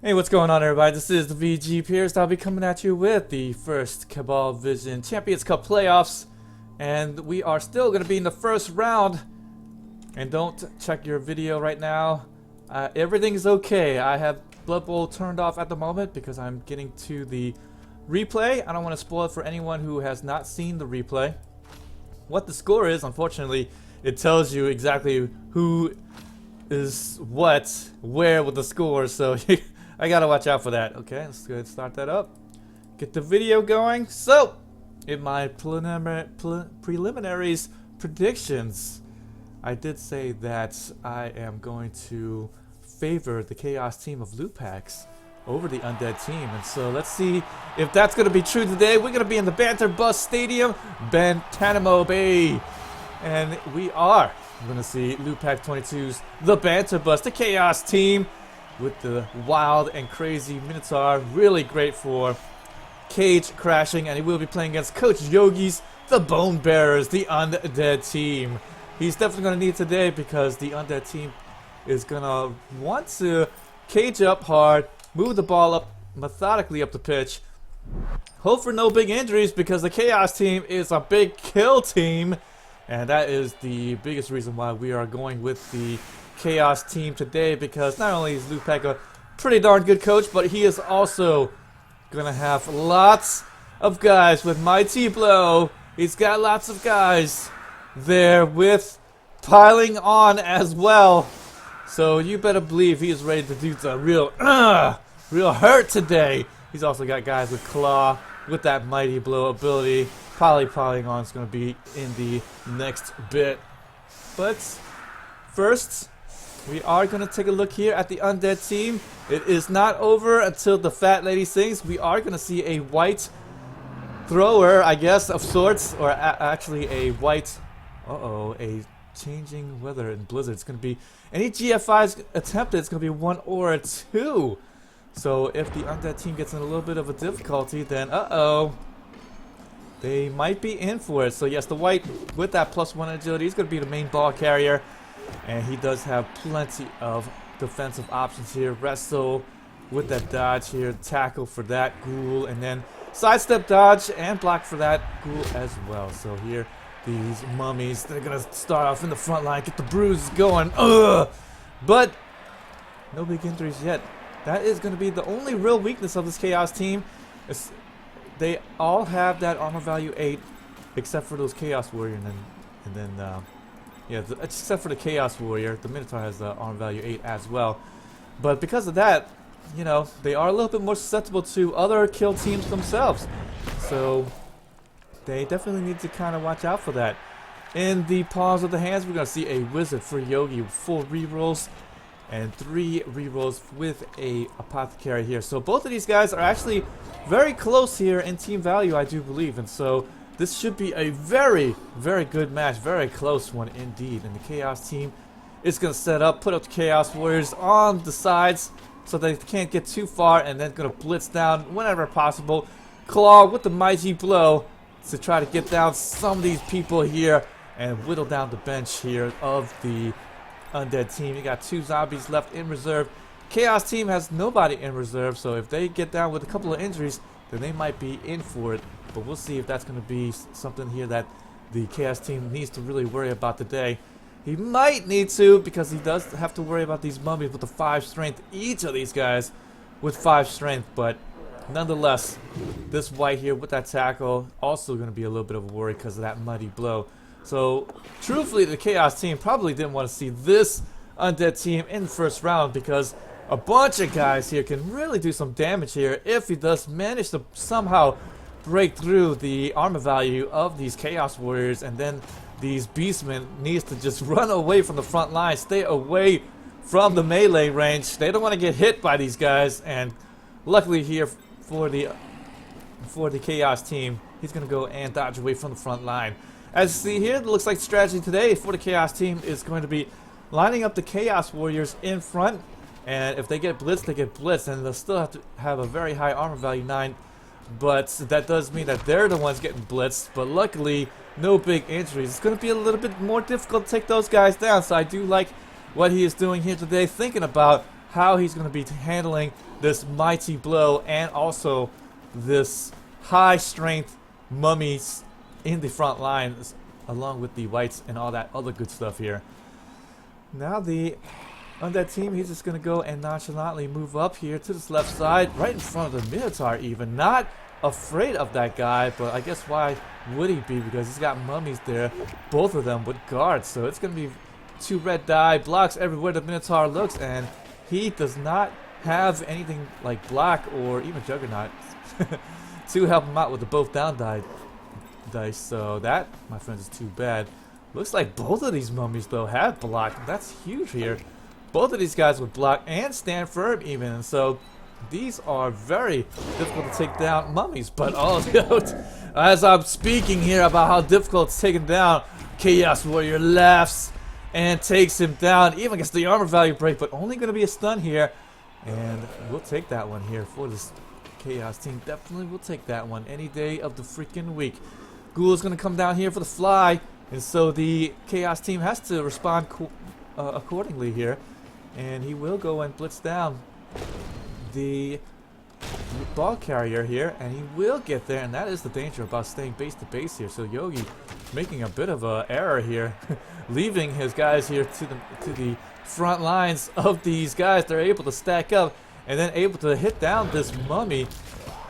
Hey, what's going on, everybody? This is the VG Purist. I'll be coming at you with the first Cabal Vision Champions Cup playoffs, and we are still going to be in the first round. And don't check your video right now. Everything's okay. I have Blood Bowl turned off at the moment because I'm getting to the replay. I don't want to spoil it for anyone who has not seen the replay. What the score is, unfortunately, it tells you exactly who is what, where with the score, so I gotta watch out for that. Okay, let's go ahead and start that up. Get the video going. So, in my preliminaries predictions, I did say that I am going to favor the Chaos team of loot packs over the Undead team. And so let's see if that's going to be true today. We're going to be in the Banter Bus Stadium, Guantanamo Bay. And we are going to see Loot Pack 22's The Banter Bus, the Chaos team, with the wild and crazy Minotaur. Really great for cage crashing, and he will be playing against Coach Yogi's the Bone Bearers, the Undead team. He's definitely going to need today because the Undead team is going to want to cage up hard, move the ball up methodically up the pitch, hope for no big injuries because the Chaos team is a big kill team, and that is the biggest reason why we are going with the Chaos team today, because not only is Lupac a pretty darn good coach, but he is also gonna have lots of guys with Mighty Blow. He's got lots of guys there with piling on as well. So you better believe he is ready to do some real hurt today. He's also got guys with Claw, with that Mighty Blow ability. Probably piling on is gonna be in the next bit. But first, we are going to take a look here at the Undead team. It is not over until the fat lady sings. We are going to see a white thrower, I guess, of sorts. Or actually a white... a changing weather in Blizzard. It's going to be... Any GFIs attempted, it's going to be 1 or 2. So if the Undead team gets in a little bit of a difficulty, then they might be in for it. So yes, the white with that +1 agility is going to be the main ball carrier. And he does have plenty of defensive options here. Wrestle with that dodge here. Tackle for that ghoul. And then sidestep dodge and block for that ghoul as well. So here, these mummies, they're going to start off in the front line. Get the bruises going. But no big injuries yet. That is going to be the only real weakness of this Chaos team. They all have that armor value 8. Except for those Chaos Warrior. And then yeah, except for the Chaos Warrior, the Minotaur has the armor value 8 as well. But because of that, you know, they are a little bit more susceptible to other kill teams themselves. So they definitely need to kind of watch out for that. In the palms of the hands, we're going to see a Wizard for Yogi with 4 rerolls and 3 rerolls with a Apothecary here. So both of these guys are actually very close here in team value, I do believe. And so this should be a very, very good match. Very close one indeed. And the Chaos team is going to set up, put up the Chaos Warriors on the sides so they can't get too far, and then going to blitz down whenever possible. Claw with the Mighty Blow to try to get down some of these people here and whittle down the bench here of the Undead team. You got 2 zombies left in reserve. Chaos team has nobody in reserve, so if they get down with a couple of injuries, then they might be in for it. But we'll see if that's going to be something here that the Chaos team needs to really worry about today. He might need to, because he does have to worry about these mummies with the 5 strength. Each of these guys with 5 strength. But nonetheless, this white here with that tackle also going to be a little bit of a worry because of that Mighty Blow. So truthfully, the Chaos team probably didn't want to see this Undead team in the first round, because a bunch of guys here can really do some damage here if he does manage to somehow break through the armor value of these Chaos Warriors, and then these Beastmen needs to just run away from the front line, stay away from the melee range. They don't want to get hit by these guys, and luckily here for the Chaos team, he's going to go and dodge away from the front line. As you see here, it looks like strategy today for the Chaos team is going to be lining up the Chaos Warriors in front, and if they get blitzed, they get blitzed, and they'll still have to have a very high armor value 9. But that does mean that they're the ones getting blitzed. But luckily, no big injuries. It's going to be a little bit more difficult to take those guys down. So I do like what he is doing here today, thinking about how he's going to be handling this mighty blow and also this high strength mummies in the front lines along with the whites and all that other good stuff here. Now the Undead team, he's just going to go and nonchalantly move up here to this left side, right in front of the Minotaur even. Not afraid of that guy, but I guess why would he be? Because he's got mummies there, both of them with guards. So it's going to be 2 red die, blocks everywhere the Minotaur looks, and he does not have anything like block or even Juggernaut to help him out with the both down dice. So that, my friends, is too bad. Looks like both of these mummies, though, have block. That's huge here. Both of these guys would block and stand firm even. And so these are very difficult to take down mummies. But oh, as I'm speaking here about how difficult it's taken down, Chaos Warrior laughs and takes him down. Even gets the armor value break, but only going to be a stun here. And we'll take that one here for this Chaos team. Definitely will take that one any day of the freaking week. Ghoul is going to come down here for the fly. And so the Chaos team has to respond accordingly here. And he will go and blitz down the ball carrier here, and he will get there, and that is the danger about staying base to base here. So Yogi making a bit of an error here, leaving his guys here to the front lines of these guys. They're able to stack up and then able to hit down this mummy,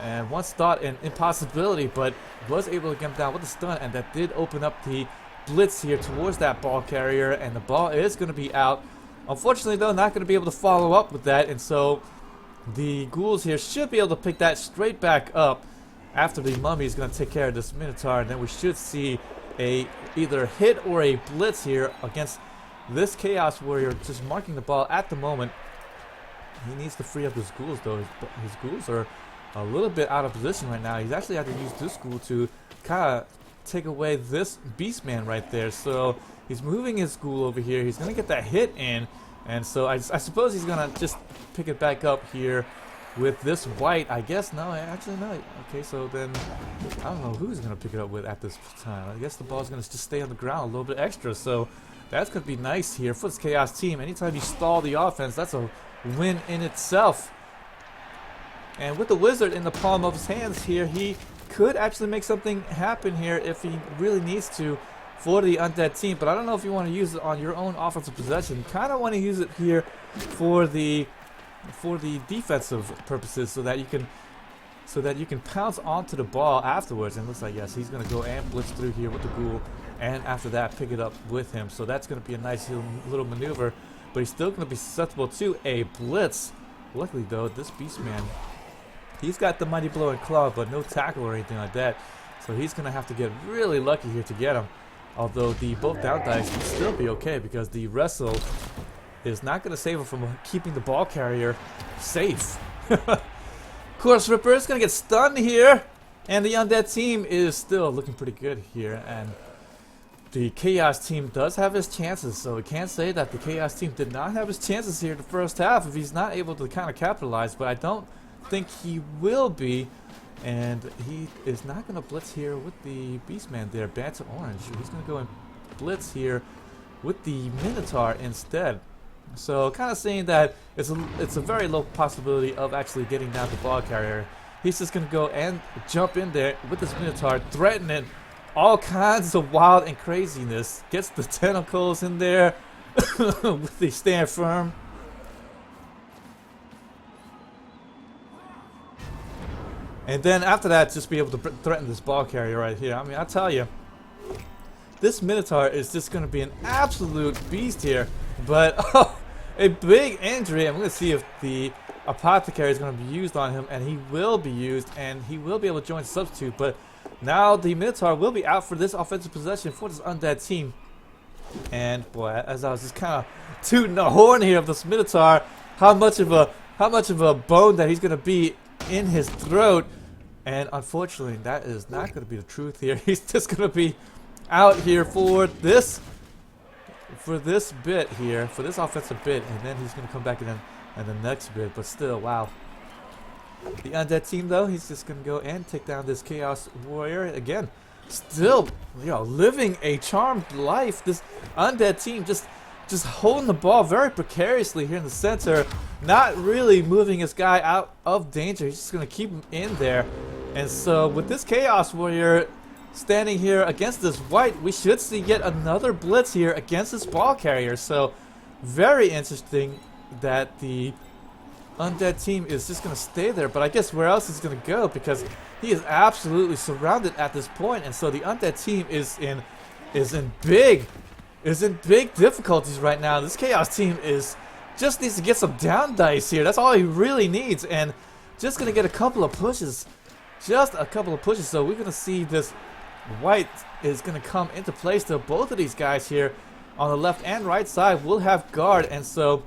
and once thought an impossibility, but was able to get him down with a stun, and that did open up the blitz here towards that ball carrier, and the ball is going to be out. Unfortunately, though, not going to be able to follow up with that, and so the ghouls here should be able to pick that straight back up after the mummy is going to take care of this Minotaur, and then we should see a either hit or a blitz here against this Chaos Warrior, just marking the ball at the moment. He needs to free up his ghouls, though. His ghouls are a little bit out of position right now. He's actually had to use this ghoul to kind of take away this Beastman right there. So he's moving his ghoul over here. He's going to get that hit in. And so I suppose he's going to just pick it back up here with this white. I guess, no, actually no. Okay, so then I don't know who's going to pick it up with at this time. I guess the ball's going to just stay on the ground a little bit extra. So that's going to be nice here for this Chaos team. Anytime you stall the offense, that's a win in itself. And with the Wizard in the palm of his hands here, he could actually make something happen here if he really needs to for the Undead team. But I don't know if you want to use it on your own offensive possession. You kind of want to use it here for the defensive purposes, so that you can pounce onto the ball afterwards. And it looks like, yes, he's going to go and blitz through here with the ghoul, and after that pick it up with him. So that's going to be a nice little maneuver, but he's still going to be susceptible to a blitz. Luckily, though, this Beastman, he's got the Mighty Blow and Claw, but no tackle or anything like that. So he's going to have to get really lucky here to get him. Although the both down dice can still be okay, because the wrestle is not going to save him from keeping the ball carrier safe. Course Ripper is going to get stunned here. And the Undead team is still looking pretty good here. And the Chaos team does have his chances. So we can't say that the Chaos team did not have his chances here in the first half if he's not able to kind of capitalize. But I don't think he will be. And he is not going to blitz here with the Beastman there, Banter Orange. He's going to go and blitz here with the Minotaur instead. So kind of saying that it's a very low possibility of actually getting down the ball carrier. He's just going to go and jump in there with this Minotaur, threatening all kinds of wild and craziness. Gets the tentacles in there with the stand firm. And then after that, just be able to threaten this ball carrier right here. I mean, I tell you, this Minotaur is just going to be an absolute beast here. But oh, a big injury. I'm going to see if the Apothecary is going to be used on him, and he will be used, and he will be able to join substitute. But now the Minotaur will be out for this offensive possession for this Undead team. And boy, as I was just kind of tooting the horn here of this Minotaur, how much of a bone that he's going to be in his throat. And unfortunately, that is not going to be the truth here. He's just going to be out here for this bit here, for this offensive bit, and then he's going to come back in the next bit. But still, wow. The Undead team, though, he's just going to go and take down this Chaos Warrior again. Still, living a charmed life. This Undead team just just holding the ball very precariously here in the center, not really moving his guy out of danger. He's just going to keep him in there. And so with this Chaos Warrior standing here against this white, we should see yet another blitz here against this ball carrier. So very interesting that the Undead team is just going to stay there, but I guess where else is going to go, because he is absolutely surrounded at this point. And so the Undead team is in big difficulties right now. This Chaos team just needs to get some down dice here. That's all he really needs, and just going to get a couple of pushes. Just a couple of pushes. So we're going to see this white is going to come into play still. Both of these guys here on the left and right side will have guard, and so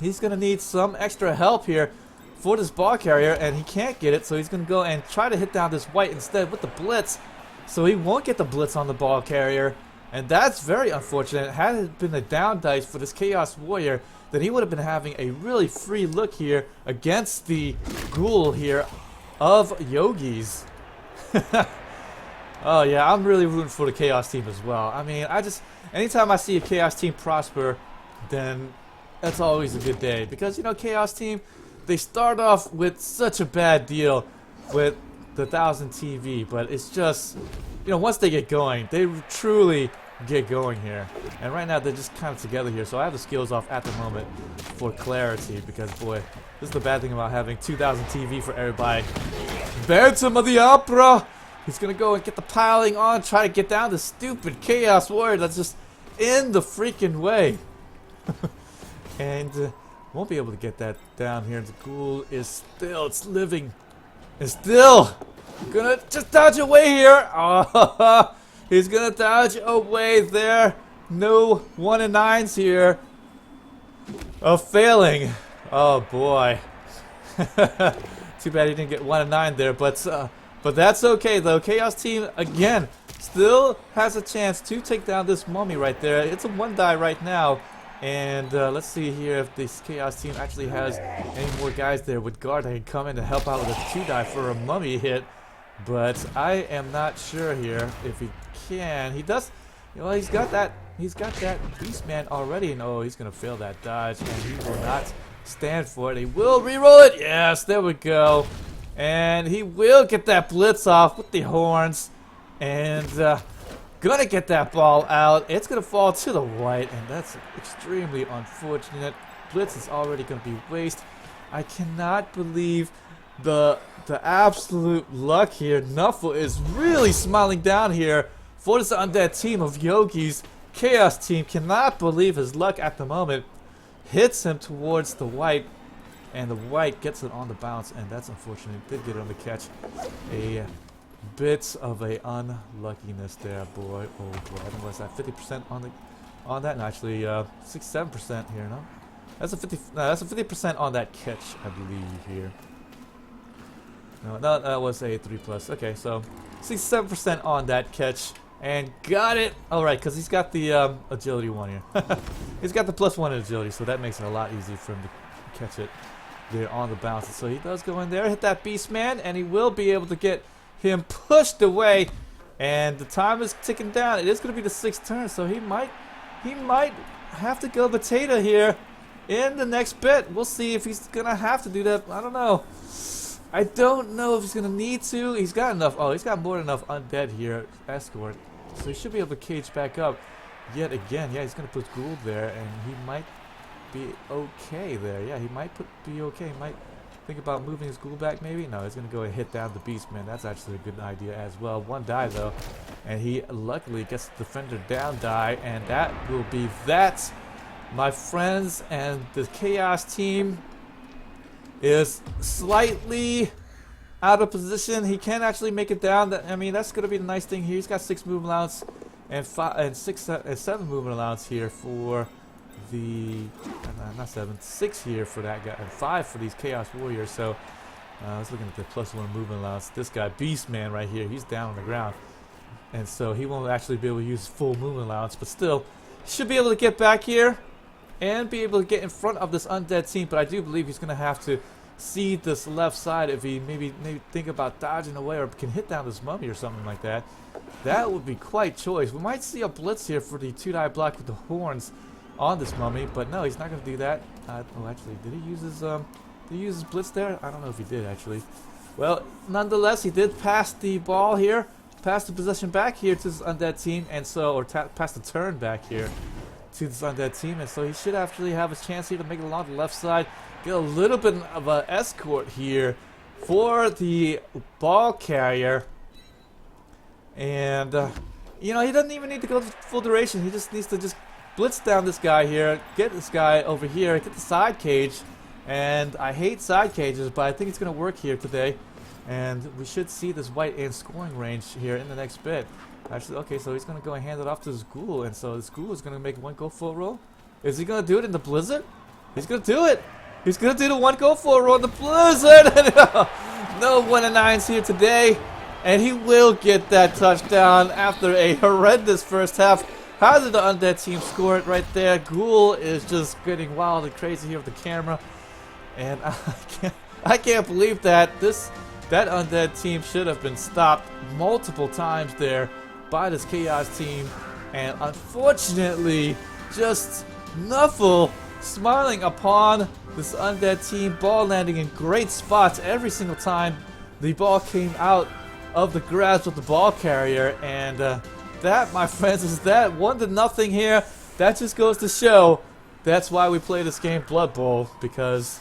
he's going to need some extra help here for this ball carrier, and he can't get it, so he's going to go and try to hit down this white instead with the blitz. So he won't get the blitz on the ball carrier, and that's very unfortunate. Had it been a down dice for this Chaos Warrior, then he would have been having a really free look here against the ghoul here of Yogis. Oh yeah, I'm really rooting for the Chaos team as well. I mean, anytime I see a Chaos team prosper, then that's always a good day. Because, you know, Chaos team, they start off with such a bad deal with the 1000 TV, but it's just, you know, once they get going, they truly get going here. And right now they're just kind of together here, so I have the skills off at the moment for clarity, because boy, this is the bad thing about having 2000 TV for everybody. Phantom of the Opera! He's gonna go and get the piling on, try to get down the stupid Chaos Warrior that's just in the freaking way. And won't be able to get that down here. The ghoul is still, it's living. It's still gonna just dodge away here. Oh, he's gonna dodge away there. No 1 and 9s here. Oh, failing. Oh boy. Too bad he didn't get 1 and 9 there, but that's okay though. Chaos team again still has a chance to take down this mummy right there. It's a 1 die right now. And let's see here if this Chaos team actually has any more guys there with guard that can come in to help out with a 2 die for a mummy hit. But I am not sure here if he can. He does. Well, he's got that Beastman already, and oh, he's gonna fail that dodge, and he will not stand for it. He will reroll it. Yes, there we go. And he will get that blitz off with the horns, and gonna get that ball out. It's gonna fall to the white, and that's extremely unfortunate. Blitz is already gonna be waste. I cannot believe the absolute luck here. Nuffle is really smiling down here for this Undead team of Yogis. Chaos team cannot believe his luck at the moment. Hits him towards the white, and the white gets it on the bounce, and that's unfortunate. Did get it on the catch. A bit of a unluckiness there, boy. Oh boy, I think was that 50% on that, and actually 67% here. No, that's a 50% on that catch, I believe here. No, that was a 3+. Okay, so 67% on that catch, and got it. All right, because he's got the agility one here. He's got the +1 in agility, so that makes it a lot easier for him to catch it there on the bounce. So he does go in there, hit that beast man, and he will be able to get him pushed away. And the time is ticking down. It is going to be the 6th turn, so he might have to go potato here in the next bit. We'll see if he's going to have to do that. I don't know. I don't know if he's going to need to. He's got enough. Oh, he's got more than enough undead here. Escort. So he should be able to cage back up yet again. Yeah, he's going to put Gould there, and he might be okay there. Yeah, he might be okay. He might think about moving his Gould back maybe. No, he's going to go and hit down the Beastman. That's actually a good idea as well. 1 die though, and he luckily gets the defender down die, and that will be that, my friends. And the Chaos team is slightly out of position. He can't actually make it down. I mean, that's going to be the nice thing here. He's got 6 movement allowance and 7 movement allowance here for the not 7, 6 here for that guy, and 5 for these Chaos Warriors. So I was looking at the +1 movement allowance. This guy Beastman right here, he's down on the ground, and so he won't actually be able to use full movement allowance, but still he should be able to get back here and be able to get in front of this undead team. But I do believe he's going to have to see this left side if he maybe think about dodging away, or can hit down this mummy or something like that. That would be quite choice. We might see a blitz here for the 2 die block with the horns on this mummy, but no, he's not going to do that. Oh, actually, did he use his blitz there? I don't know if he did, actually. Well, nonetheless, he did pass the ball here, pass the possession back here to this Undead team, and so, or pass the turn back here to this Undead team, and so he should actually have a chance here to make it along the left side, get a little bit of an escort here for the ball carrier, and you know, he doesn't even need to go full duration. He just needs to just blitz down this guy here, get this guy over here, get the side cage, and I hate side cages, but I think it's going to work here today, and we should see this white in scoring range here in the next bit. Actually, okay, so he's going to go and hand it off to this ghoul, and so this ghoul is going to make one go full roll. Is he going to do it in the blizzard? He's going to do it! He's going to do the one go full roll in the blizzard! No 1-9s here today, and he will get that touchdown after a horrendous first half. How did the Undead team score it right there? Ghoul is just getting wild and crazy here with the camera, and I can't believe that that Undead team should have been stopped multiple times there by this Chaos team, and unfortunately, just Nuffle smiling upon this Undead team, ball landing in great spots every single time the ball came out of the grasp of the ball carrier, and that, my friends, is that 1-0 here. That just goes to show that's why we play this game Blood Bowl, because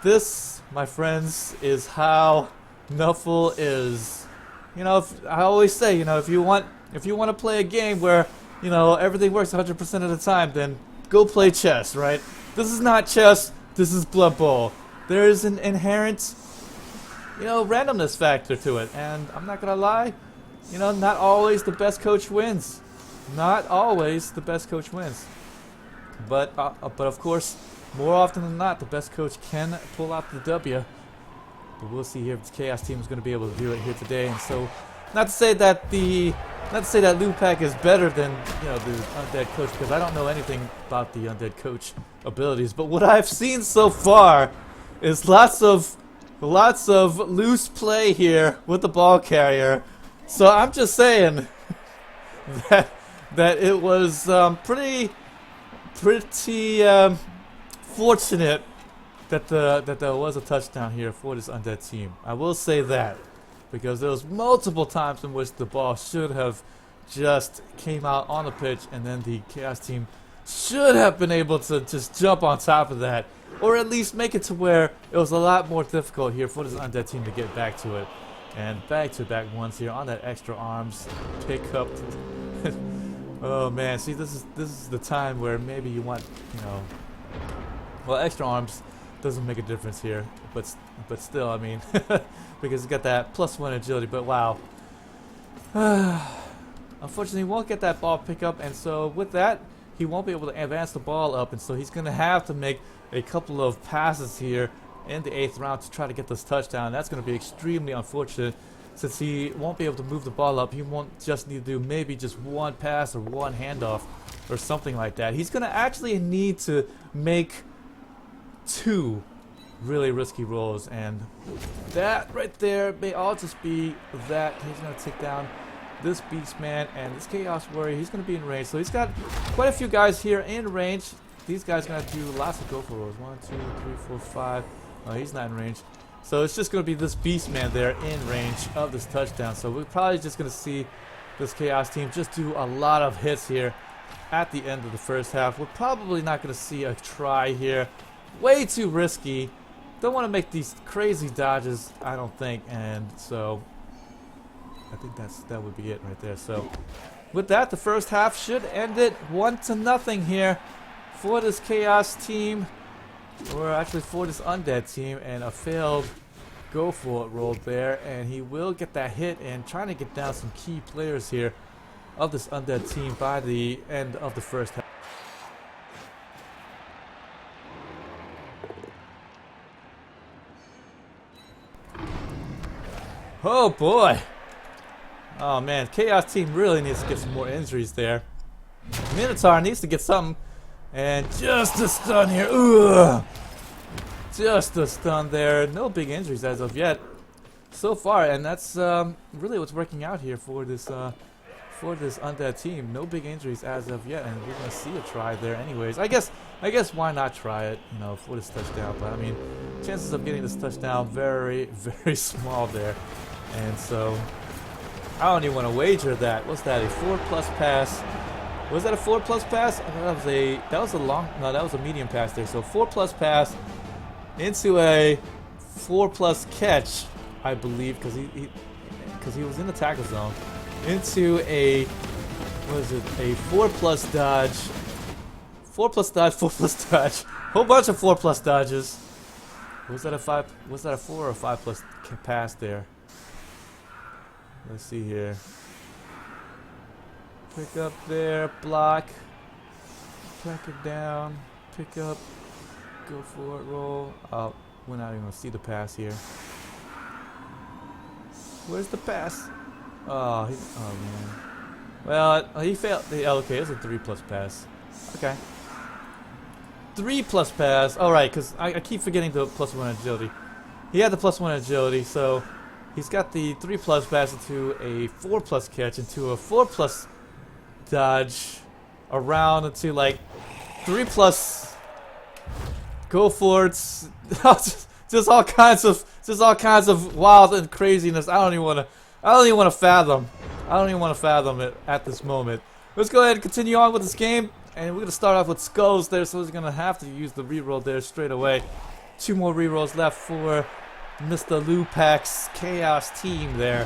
this, my friends, is how Nuffle is. You know, I always say, you know, if you want to play a game where, you know, everything works 100% of the time, then go play chess, right? This is not chess. This is Blood Bowl. There is an inherent, you know, randomness factor to it, and I'm not gonna lie, you know, not always the best coach wins. Not always the best coach wins. But of course, more often than not, the best coach can pull out the W. But we'll see here if the Chaos team is going to be able to do it here today. And so, not to say that Lupac is better than, you know, the Undead coach, because I don't know anything about the Undead coach abilities. But what I've seen so far is lots of loose play here with the ball carrier. So I'm just saying that it was pretty fortunate that there was a touchdown here for this Undead team. I will say that, because there was multiple times in which the ball should have just came out on the pitch, and then the Chaos team should have been able to just jump on top of that, or at least make it to where it was a lot more difficult here for this Undead team to get back to it. And back-to-back ones here on that extra arms pick up. Oh man, see, this is the time where maybe you want, you know, well, extra arms doesn't make a difference here, but still, I mean, because he's got that +1 agility. But wow, unfortunately, he won't get that ball pickup, and so with that, he won't be able to advance the ball up, and so he's gonna have to make a couple of passes here in the 8th round to try to get this touchdown. That's going to be extremely unfortunate, since he won't be able to move the ball up. He won't just need to do maybe just one pass or one handoff or something like that. He's going to actually need to make 2 really risky rolls, and that right there may all just be that he's going to take down this Beastman, and this Chaos Warrior, he's going to be in range. So he's got quite a few guys here in range. These guys are going to do lots of go-for rolls. 1, 2, 3, 4, 5. Oh, he's not in range. So it's just going to be this Beastman there in range of this touchdown. So we're probably just going to see this Chaos team just do a lot of hits here at the end of the first half. We're probably not going to see a try here. Way too risky. Don't want to make these crazy dodges, I don't think. And so I think that would be it right there. So with that, the first half should end it 1-0 here for this Chaos team. Or actually for this Undead team, and a failed go for it roll there, and he will get that hit, and trying to get down some key players here of this Undead team by the end of the first half. Oh boy! Oh man, Chaos team really needs to get some more injuries there. Minotaur needs to get something. And just a stun here. Ugh. Just a stun there. No big injuries as of yet so far, and that's really what's working out here for this for this Undead team. No big injuries as of yet, and we're gonna see a try there anyways. I guess why not try it, you know, for this touchdown. But I mean, chances of getting this touchdown very, very small there. And so I don't even want to wager that. What's that? A 4+ pass? Was that a 4+ pass? That was a medium pass there. So 4+ pass into a 4+ catch, I believe, because he was in the tackle zone. Into a, what is it? A 4+ dodge. 4+ dodge, 4+ dodge. Whole bunch of 4+ dodges. Was that a 4 or 5+ pass there? Let's see here. Pick up there, block. Track it down. Pick up. Go for it, roll. Oh, we're not even gonna see the pass here. Where's the pass? Oh, oh man. Well, he failed. Okay, it's a 3+ pass. Okay. 3+ pass. Alright, because I keep forgetting the +1 agility. He had the +1 agility, so he's got the 3+ pass into a 4+ catch, into a 4+ dodge, around into like 3+ go for it. just all kinds of wild and craziness. I don't even want to fathom. I don't even want to fathom it at this moment. Let's go ahead and continue on with this game, and we're gonna start off with skulls there. So we're gonna have to use the reroll there straight away. 2 more rerolls left for Mr. Lupak's Chaos team there.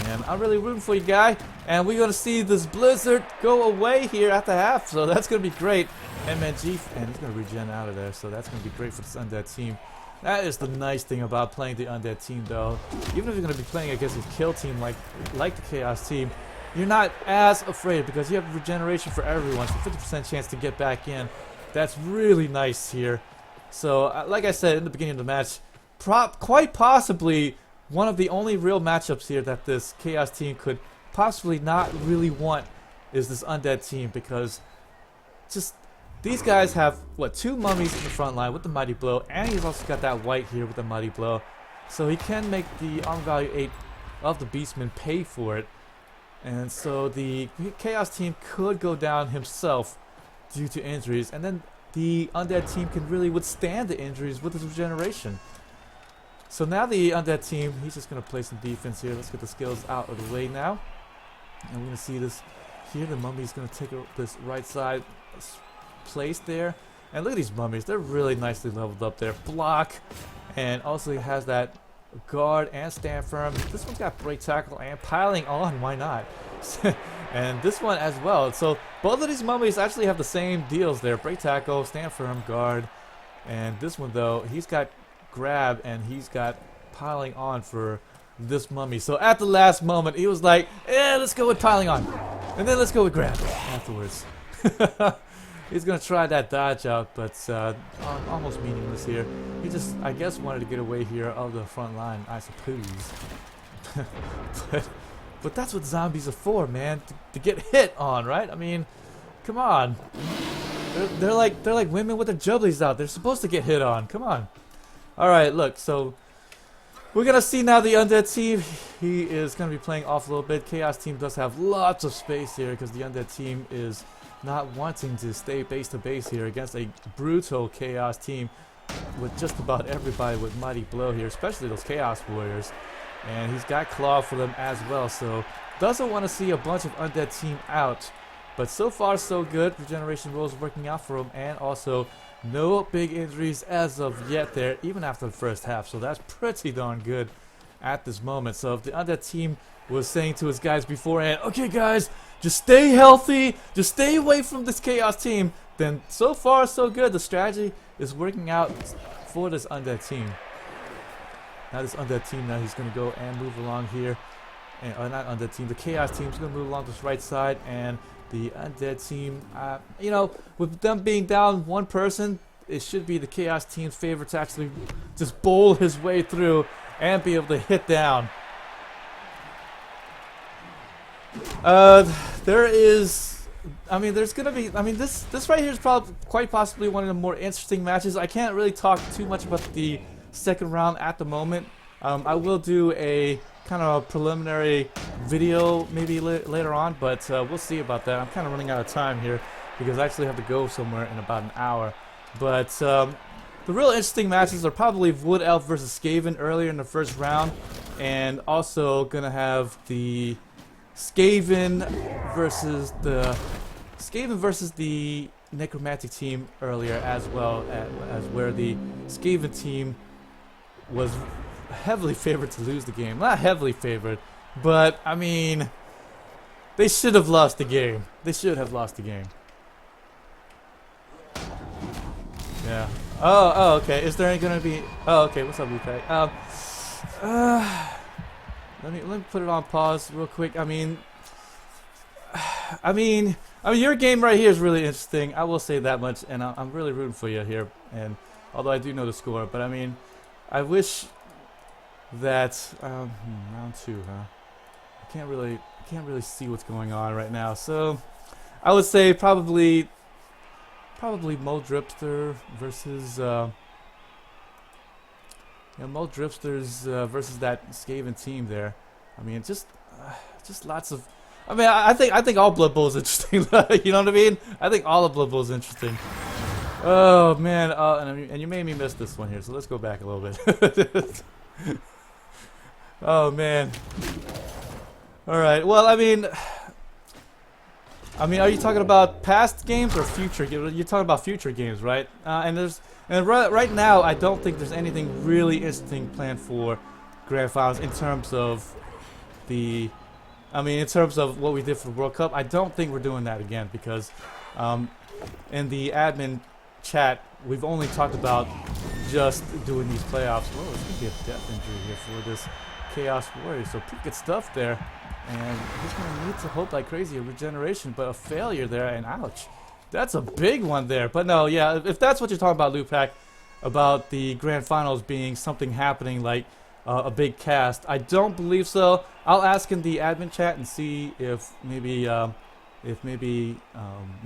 And I'm really rooting for you, guy. And we're going to see this blizzard go away here at the half. So that's going to be great. MNG, and he's going to regen out of there. So that's going to be great for this Undead team. That is the nice thing about playing the Undead team, though. Even if you're going to be playing against a kill team like the Chaos team, you're not as afraid because you have regeneration for everyone. So 50% chance to get back in. That's really nice here. So, like I said in the beginning of the match, quite possibly one of the only real matchups here that this Chaos team could possibly not really want is this Undead team, because just these guys have, what, 2 mummies in the front line with the Mighty Blow, and he's also got that white here with the Mighty Blow. So he can make the armor value 8 of the Beastman pay for it. And so the Chaos team could go down himself due to injuries, and then the Undead team can really withstand the injuries with his regeneration. So now the Undead team, he's just going to play some defense here. Let's get the skills out of the way now. And we're going to see this here. The mummy's going to take this right side place there. And look at these mummies. They're really nicely leveled up there. Block. And also he has that guard and stand firm. This one's got break tackle and piling on. Why not? And this one as well. So both of these mummies actually have the same deals there. Break tackle, stand firm, guard. And this one, though, he's got grab and he's got piling on for this mummy. So at the last moment he was like, let's go with piling on, and then let's go with grab afterwards. He's gonna try that dodge out, but almost meaningless here. He just, I guess, wanted to get away here of the front line, I suppose. but that's what zombies are for, man, to get hit on, right? I mean, come on. They're like women with their jubblies out. They're supposed to get hit on. Come on. Alright, look, so we're going to see now the Undead team. He is going to be playing off a little bit. Chaos team does have lots of space here because the Undead team is not wanting to stay base to base here against a brutal Chaos team with just about everybody with Mighty Blow here, especially those Chaos Warriors. And he's got Claw for them as well, so doesn't want to see a bunch of Undead team out. But so far so good. Regeneration rolls working out for him, and also no big injuries as of yet there, even after the first half. So that's pretty darn good at this moment. So if the Undead team was saying to his guys beforehand, okay guys, just stay healthy, just stay away from this Chaos team, then so far so good. The strategy is working out for this Undead team. Now this Undead team, now he's going to go and move along here. And, not Undead team, the Chaos team's going to move along this right side, and the Undead team, you know, with them being down 1 person, it should be the Chaos team's favor to actually just bowl his way through and be able to hit down. There is, I mean, there's gonna be, I mean, this right here is probably quite possibly one of the more interesting matches. I can't really talk too much about the second round at the moment. I will do a kind of preliminary video maybe later on, but we'll see about that. I'm kind of running out of time here because I actually have to go somewhere in about an hour. But the real interesting matches are probably Wood Elf versus Skaven earlier in the first round, and also gonna have the Skaven versus the Necromantic team earlier, as well as where the Skaven team was heavily favored to lose the game. Not heavily favored, but I mean, they should have lost the game. They should have lost the game. Yeah. Oh, okay. Is there gonna be? Oh, okay. What's up, Luke? Let me put it on pause real quick. I mean, your game right here is really interesting. I will say that much, and I'm really rooting for you here. And although I do know the score, but I mean, I wish that round 2, huh? I can't really see what's going on right now. So I would say probably Mo Dripster versus Mo Dripsters versus that Skaven team there. I mean, just lots of. I mean, I think all Blood Bowl is interesting. You know what I mean? I think all of Blood Bowl is interesting. Oh man, and you made me miss this one here, so let's go back a little bit. Oh man. All right. Well, I mean, are you talking about past games or future? You're talking about future games, right? And right now, I don't think there's anything really interesting planned for Grand Finals in terms of in terms of what we did for the World Cup. I don't think we're doing that again because in the admin chat, we've only talked about just doing these playoffs. Whoa, it's going to be a death injury here for this Chaos Warrior. So pretty good stuff there. And he's going to need to hope like crazy a regeneration, but a failure there, and ouch. That's a big one there. But no, yeah, if that's what you're talking about, Lupac, about the Grand Finals being something happening like a big cast, I don't believe so. I'll ask in the admin chat and see if maybe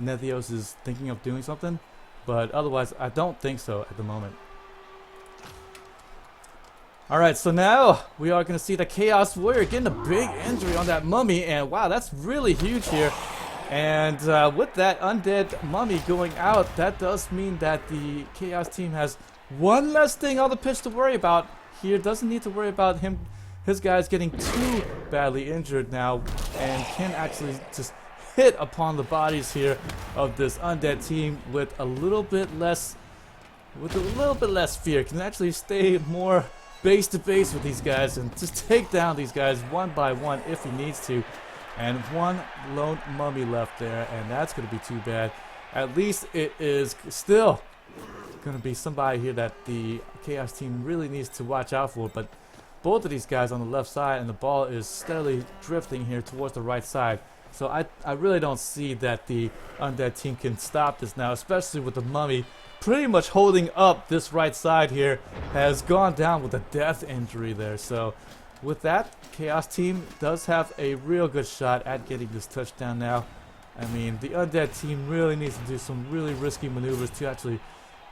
Nethios is thinking of doing something. But otherwise, I don't think so at the moment. Alright, so now we are going to see the Chaos Warrior getting a big injury on that mummy, and wow, that's really huge here. And with that Undead mummy going out, that does mean that the Chaos team has one less thing on the pitch to worry about here. Doesn't need to worry about his guys getting too badly injured now, and can actually just hit upon the bodies here of this Undead team with a little bit less fear. Can actually stay more base to base with these guys and just take down these guys one by one if he needs to. And one lone mummy left there, and that's going to be too bad. At least it is still going to be somebody here that the Chaos team really needs to watch out for. But both of these guys on the left side, and the ball is steadily drifting here towards the right side. So I really don't see that the Undead team can stop this now, especially with the mummy pretty much holding up this right side here. Has gone down with a death injury there. So with that, Chaos team does have a real good shot at getting this touchdown now. I mean, the Undead team really needs to do some really risky maneuvers to actually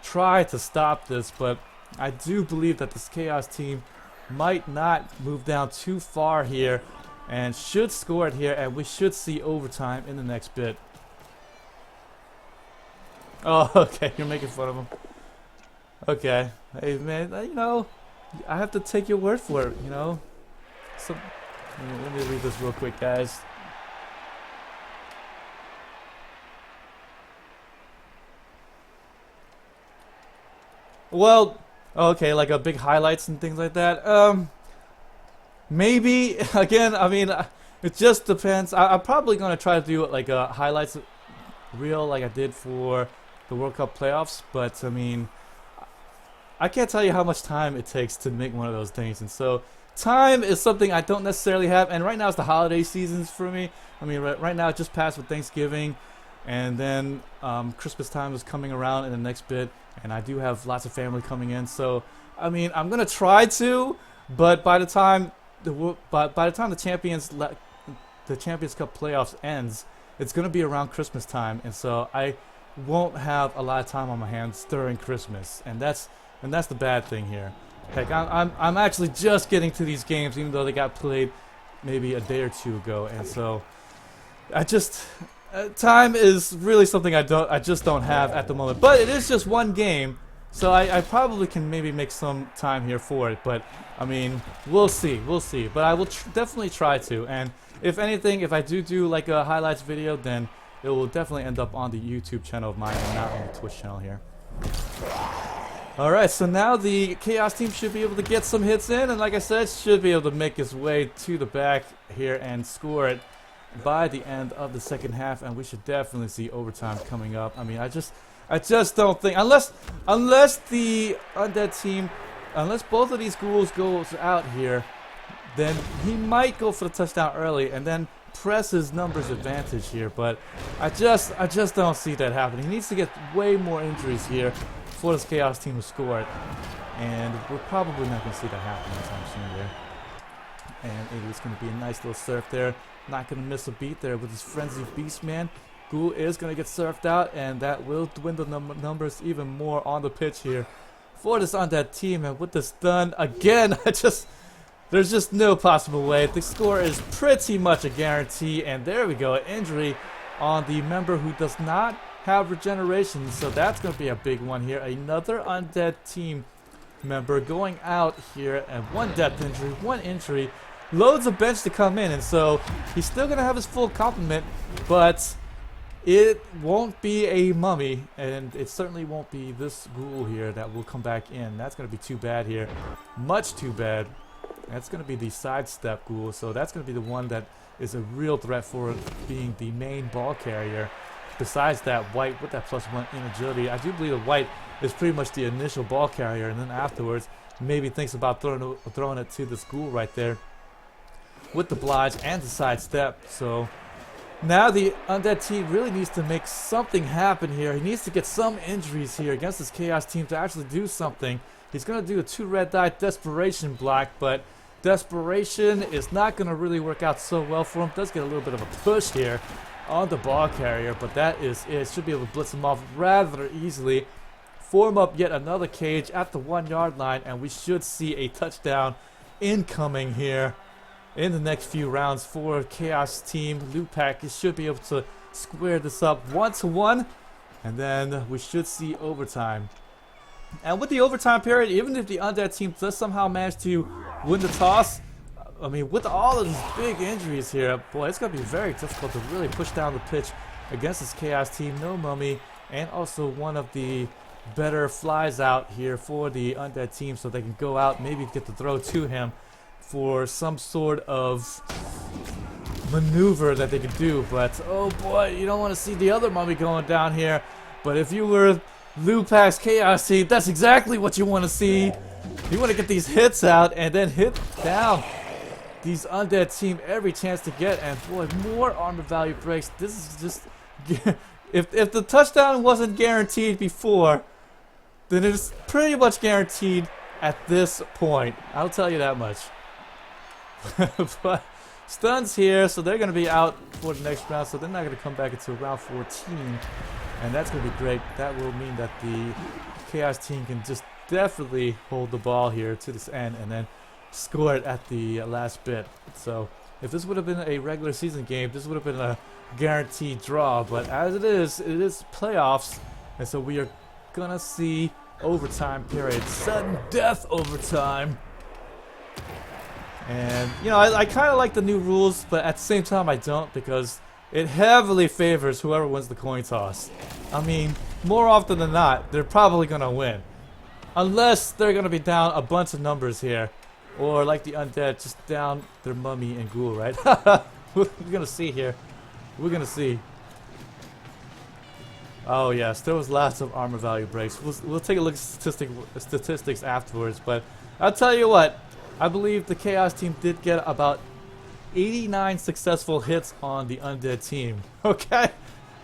try to stop this, but I do believe that this Chaos team might not move down too far here and should score it here, and we should see overtime in the next bit. Oh, okay, you're making fun of him. Okay. Hey, man, you know, I have to take your word for it, you know. So, let me read this real quick, guys. Well, okay, like a big highlights and things like that. Maybe, again, I mean, it just depends. I'm probably going to try to do like a highlights reel like I did for the World Cup playoffs, but I mean, I can't tell you how much time it takes to make one of those things, and so time is something I don't necessarily have, and right now it's the holiday seasons for me. I mean, right now it just passed with Thanksgiving, and then Christmas time is coming around in the next bit, and I do have lots of family coming in, so I mean, I'm gonna try to, but by the time the Champions Cup playoffs ends, it's gonna be around Christmas time, and so I won't have a lot of time on my hands during Christmas, and that's the bad thing here. Heck, I'm actually just getting to these games, even though they got played maybe a day or two ago, and so I just time is really something I just don't have at the moment. But it is just one game, so I probably can maybe make some time here for it. But I mean, we'll see. But I will definitely try to. And if anything, if I do like a highlights video, then it will definitely end up on the YouTube channel of mine and not on the Twitch channel here. Alright, so now the Chaos team should be able to get some hits in, and like I said, should be able to make its way to the back here and score it by the end of the second half, and we should definitely see overtime coming up. I mean, I just don't think, unless the Undead team, unless both of these ghouls goes out here, then he might go for the touchdown early and then press his numbers advantage here, but I just don't see that happening. He needs to get way more injuries here for this Chaos team to score it, and we're probably not going to see that happen anytime soon there. And it is going to be a nice little surf there. Not going to miss a beat there with his Frenzy Beast Man. Ghoul is going to get surfed out, and that will dwindle numbers even more on the pitch here for this Undead team. And with this done again, there's just no possible way. The score is pretty much a guarantee, and there we go, an injury on the member who does not have regeneration, so that's going to be a big one here. Another Undead team member going out here, and one death injury, one injury, loads of bench to come in, and so he's still going to have his full complement, but it won't be a mummy, and it certainly won't be this ghoul here that will come back in. That's going to be too bad here, much too bad. That's going to be the sidestep ghoul, so that's going to be the one that is a real threat for being the main ball carrier. Besides that, White with that +1 in agility, I do believe that White is pretty much the initial ball carrier, and then afterwards maybe thinks about throwing it to this ghoul right there with the Blodge and the sidestep. So now the Undead team really needs to make something happen here. He needs to get some injuries here against this Chaos team to actually do something. He's going to do a 2 red die desperation block, but desperation is not going to really work out so well for him. Does get a little bit of a push here on the ball carrier, but that is it. Should be able to blitz him off rather easily. Form up yet another cage at the 1 yard line, and we should see a touchdown incoming here in the next few rounds for Chaos team. Lupac should be able to square this up 1-1, and then we should see overtime. And with the overtime period, even if the Undead team does somehow manage to win the toss, I mean, with all of these big injuries here, boy, it's going to be very difficult to really push down the pitch against this Chaos team. No mummy, and also one of the better flies out here for the Undead team, so they can go out, maybe get the throw to him for some sort of maneuver that they could do. But, oh boy, you don't want to see the other mummy going down here. But if you were Lupac's Chaos team, that's exactly what you want to see. You want to get these hits out and then hit down these Undead team every chance to get, and boy, more armor value breaks. This is just if the touchdown wasn't guaranteed before, then it's pretty much guaranteed at this point. I'll tell you that much. But stuns here, so they're going to be out for the next round, so they're not going to come back until round 14, and that's going to be great. That will mean that the Chaos team can just definitely hold the ball here to this end and then score it at the last bit. So if this would have been a regular season game, this would have been a guaranteed draw, but as it is playoffs, and so we are gonna see overtime period, sudden death overtime. And you know, I kind of like the new rules, but at the same time I don't, because it heavily favors whoever wins the coin toss. I mean, more often than not, they're probably gonna win, unless they're gonna be down a bunch of numbers here. Or like the Undead, just down their mummy and ghoul, right? We're gonna see here. We're gonna see. Oh yes, there was lots of armor value breaks. We'll take a look at statistics afterwards, but I'll tell you what. I believe the Chaos team did get about 89 successful hits on the Undead team. Okay?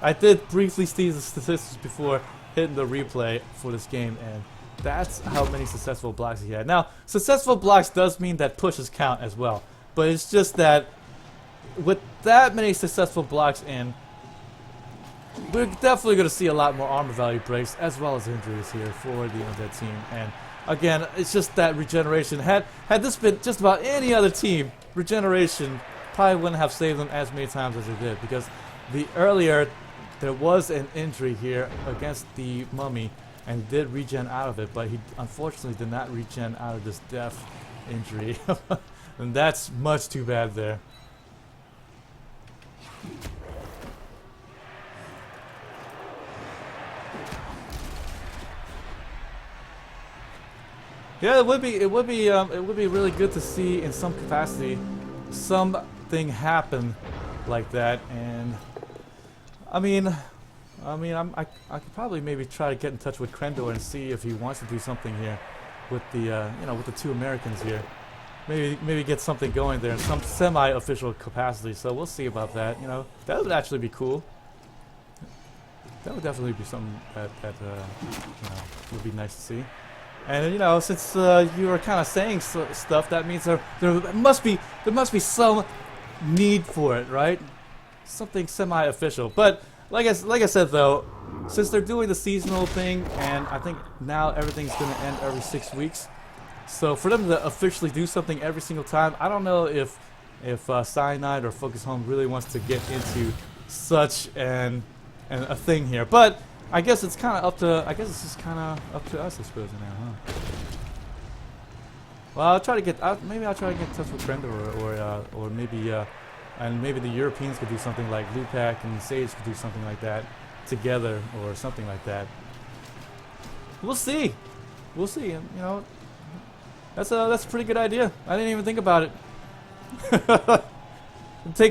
I did briefly see the statistics before hitting the replay for this game, and that's how many successful blocks he had. Now, successful blocks does mean that pushes count as well. But it's just that with that many successful blocks in, we're definitely going to see a lot more armor value breaks as well as injuries here for the Undead team. And again, it's just that regeneration. Had this been just about any other team, regeneration probably wouldn't have saved him as many times as it did, because the earlier there was an injury here against the mummy and did regen out of it, but he unfortunately did not regen out of this death injury. And that's much too bad there. Yeah, it would be really good to see in some capacity something happen like that. And I could probably maybe try to get in touch with Krendor and see if he wants to do something here with the with the 2 Americans here. Maybe get something going there in some semi-official capacity. So we'll see about that. You know, that would actually be cool. That would definitely be something that would be nice to see. And since you were kind of saying stuff, that means there must be some need for it, right? Something semi-official. But like I said though, since they're doing the seasonal thing, and I think now everything's gonna end every 6 weeks. So for them to officially do something every single time, I don't know if Cyanide or Focus Home really wants to get into such a thing here. But I guess it's kind of up to. I guess it's just kind of up to us, I suppose, now, huh? Well, I'll try to get. Maybe I'll try to get in touch with Krendor, or maybe, and maybe the Europeans could do something like Lupac and Sage could do something like that together, or something like that. We'll see. We'll see. That's a pretty good idea. I didn't even think about it.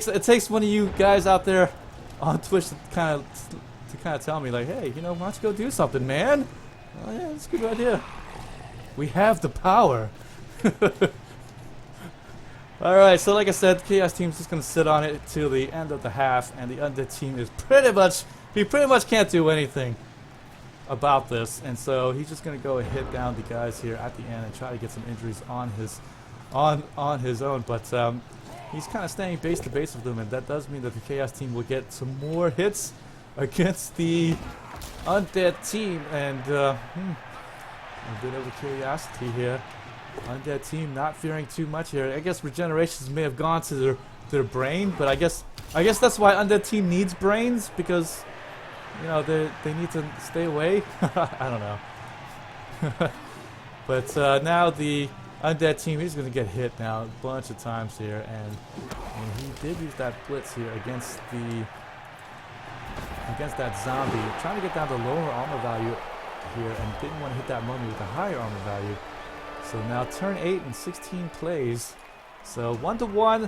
It takes one of you guys out there on Twitch to kind of tell me, like, hey, why don't you go do something, man? Oh yeah, that's a good idea. We have the power. Alright, so like I said, Chaos Team's just gonna sit on it till the end of the half, and the Undead Team is pretty much can't do anything about this, and so he's just gonna go and hit down the guys here at the end and try to get some injuries on his own. But he's kind of staying base to base with them, and that does mean that the Chaos Team will get some more hits against the Undead Team. And a bit of a curiosity here. Undead Team not fearing too much here. I guess regenerations may have gone to their brain, but I guess that's why Undead Team needs brains, because they need to stay away. I don't know. But now the Undead Team is going to get hit now a bunch of times here, and he did use that blitz here against that zombie, trying to get down to lower armor value here, and didn't want to hit that mummy with a higher armor value. So now turn 8 and 16 plays. So 1-to-1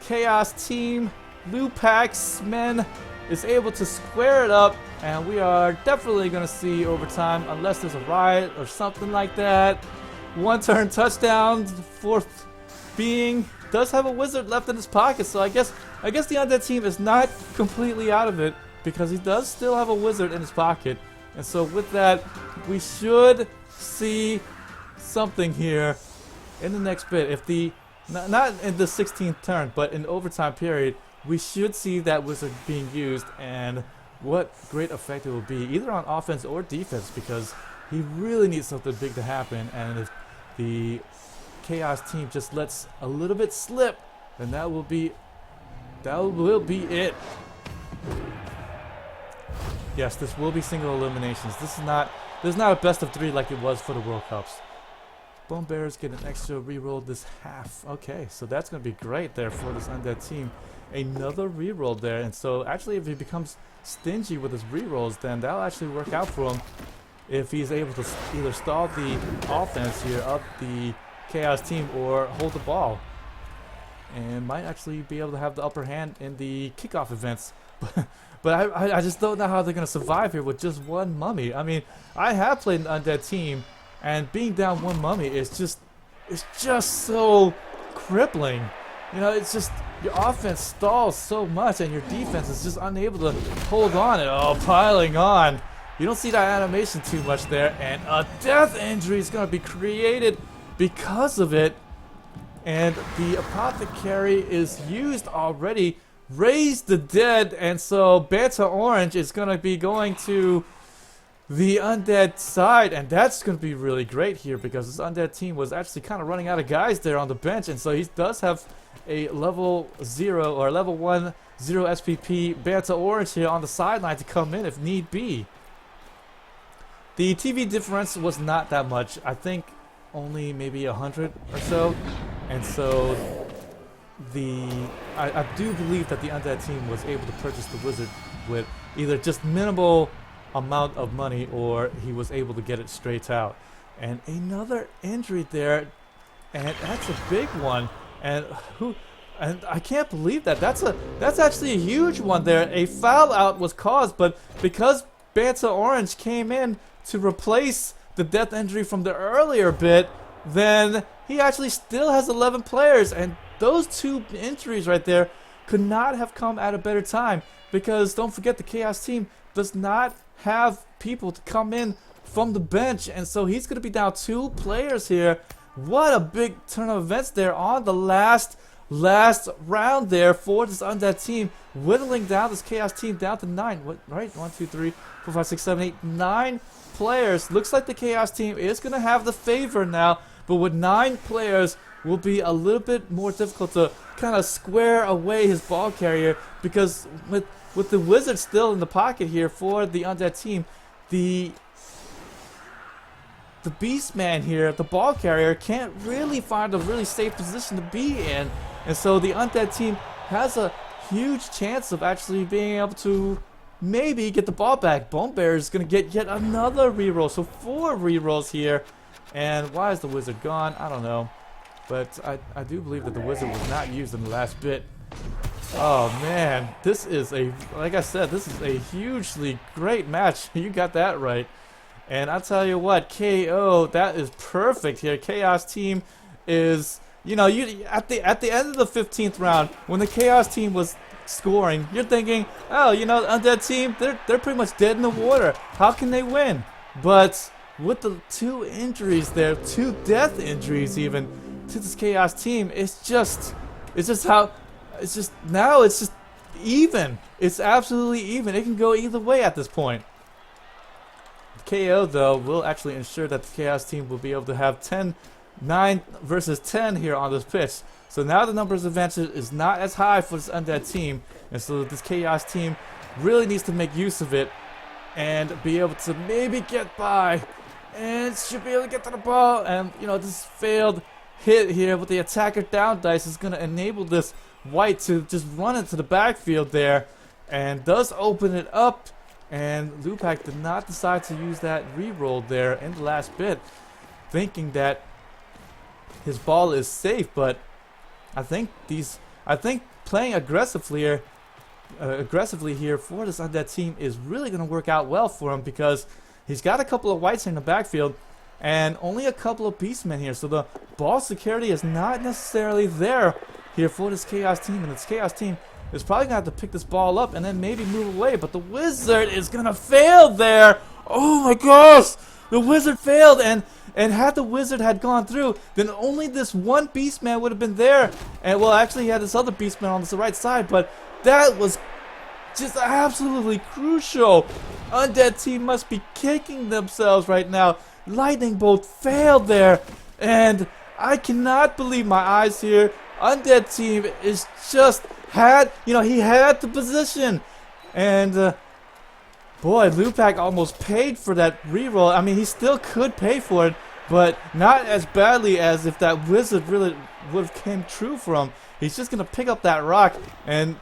Chaos Team. Lupac's men is able to square it up, and we are definitely going to see overtime unless there's a riot or something like that. 1-turn touchdown. Fourth being does have a wizard left in his pocket, so I guess the Undead Team is not completely out of it, because he does still have a wizard in his pocket. And so with that, we should see something here in the next bit. If the not in the 16th turn, but in the overtime period, we should see that wizard being used, and what great effect it will be, either on offense or defense, because he really needs something big to happen. And if the Chaos Team just lets a little bit slip, then that will be it. Yes, this will be single eliminations. This is not a best of 3 like it was for the World Cups. Bone Bears get an extra reroll this half. Okay, so that's going to be great there for this Undead Team. Another reroll there, and so actually if he becomes stingy with his rerolls, then that'll actually work out for him if he's able to either stall the offense here of the Chaos Team or hold the ball, and might actually be able to have the upper hand in the kickoff events. But I just don't know how they're going to survive here with just one mummy. I mean, I have played an Undead Team, and being down one mummy is just so crippling. It's just your offense stalls so much, and your defense is just unable to hold on. And piling on. You don't see that animation too much there, and a death injury is going to be created because of it. And the Apothecary is used already. Raise the Dead, and so Beta Orange is going to be going to the Undead side, and that's going to be really great here because this Undead team was actually kind of running out of guys there on the bench, and so he does have a level 0 or level 1 0 SPP Banta Orange here on the sideline to come in if need be. The TV difference was not that much. I think only maybe 100 or so, and so I do believe that the Undead team was able to purchase the Wizard with either just minimal amount of money or he was able to get it straight out. And another injury there, and that's a big one. And I can't believe that. That's actually a huge one there. A foul out was caused, but because Banta Orange came in to replace the death injury from the earlier bit, then he actually still has 11 players, and those two injuries right there could not have come at a better time, because don't forget the Chaos team does not have people to come in from the bench, and so he's going to be down 2 players here. What a big turn of events there on the last round there for this Undead team, whittling down this Chaos team down to 9. What, right? 1, 2, 3, 4, 5, 6, 7, 8, 9 players. Looks like the Chaos team is going to have the favor now, but with 9 players will be a little bit more difficult to kind of square away his ball carrier, because with the Wizard still in the pocket here for the Undead team, the Beastman here, the ball carrier, can't really find a really safe position to be in, and so the Undead team has a huge chance of actually being able to maybe get the ball back. Bone Bear is going to get yet another reroll, so 4 rerolls here. And why is the Wizard gone? I don't know, but I do believe that the Wizard was not used in the last bit. Oh man, this is like I said, this is a hugely great match. You got that right. And I'll tell you what, KO, that is perfect here. Chaos team is, you know, at the end of the 15th round, when the Chaos team was scoring, you're thinking, oh, you know, Undead team, they're pretty much dead in the water. How can they win? But with the 2 injuries there, 2 death injuries even to this Chaos team, it's just even. It's absolutely even. It can go either way at this point. KO though will actually ensure that the Chaos team will be able to have 9 versus 10 here on this pitch. So now the numbers advantage is not as high for this Undead team, and so this Chaos team really needs to make use of it and be able to maybe get by, and should be able to get to the ball. And you know, this failed hit here with the attacker down dice is going to enable this white to just run into the backfield there, and does open it up. And Lupak did not decide to use that reroll there in the last bit, thinking that his ball is safe. But I think playing aggressively here for this Undead team is really going to work out well for him, because he's got a couple of whites in the backfield and only a couple of beastmen here, so the ball security is not necessarily there here for this Chaos team, and this Chaos team is probably going to have to pick this ball up and then maybe move away. But the Wizard is going to fail there. Oh my gosh! The Wizard failed, and had the Wizard had gone through, then only this one Beastman would have been there. And well, actually he had this other Beastman on the right side, but that was just absolutely crucial. Undead team must be kicking themselves right now. Lightning Bolt failed there, and I cannot believe my eyes here. Undead team is just he had the position, and boy, Lupak almost paid for that reroll. I mean, he still could pay for it, but not as badly as if that Wizard really would have came true for him. He's just gonna pick up that rock and